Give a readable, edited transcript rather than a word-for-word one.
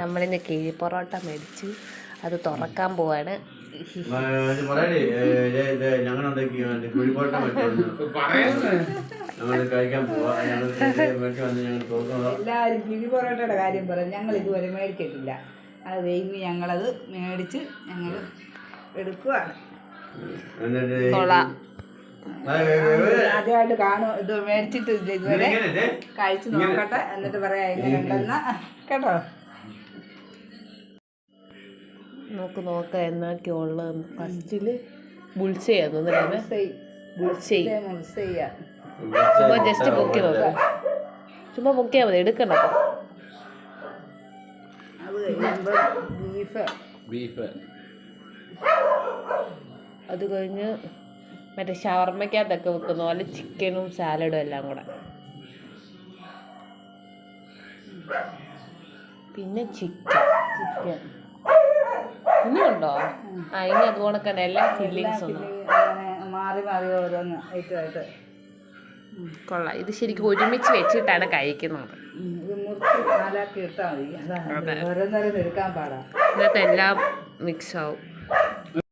നമ്മളിന്ന് കിഴി പൊറോട്ട മേടിച്ച് അത് തുറക്കാൻ പോവാണ്. എല്ലാവരും കിഴി പൊറോട്ടയുടെ കാര്യം പറയും. ഞങ്ങൾ ഇതുവരെ മേടിച്ചിട്ടില്ല. അത് കഴിഞ്ഞ് ഞങ്ങളത് മേടിച്ച് ഞങ്ങൾ എടുക്കുവാണ്. ആദ്യമായിട്ട് കാണും. ഇത് മേടിച്ചിട്ടില്ല ഇതുവരെ. കഴിച്ച് നോക്കട്ടെ, എന്നിട്ട് പറയാം എങ്ങനെയുണ്ടെന്ന് കേട്ടോ. നോക്കാം എന്നൊക്കെയുള്ളത്. ഫസ്റ്റില് ബുൾസെയ്യാന്ന് തോന്നുന്നു. ചുമ്മാ ജസ്റ്റ് പൊക്കി നോക്കാം. ചുമ്മാ പൊക്കിയാൽ മതി, എടുക്കണ്ട. അത് കഴിയുമ്പോൾ ബീഫ്, അത് കഴിഞ്ഞ് മറ്റേ ഷവർമ്മയ്ക്കകത്തൊക്കെ വെക്കുന്ന പോലെ ചിക്കനും സാലഡും എല്ലാം കൂടെ. പിന്നെ ചിക്കൻ ഇനിയുണ്ടോ? ഇനി അതുപോലെ തന്നെ എല്ലാ ഫില്ലിങ്സും മാറി മാറി ഓരോന്ന് ഐറ്റമായിട്ട് കൊള്ളാം. ഇത് ശരിക്കും ഒരുമിച്ച് വെച്ചിട്ടാണ് കഴിക്കുന്നത്. ഇത് മുറിച്ച് നാലാക്കി ഇട്ടാൽ മതി. ഓരോന്നോരോന്ന് എടുക്കാൻ പാടാ. ഇതിനകത്ത് എല്ലാം മിക്സ് ആവും.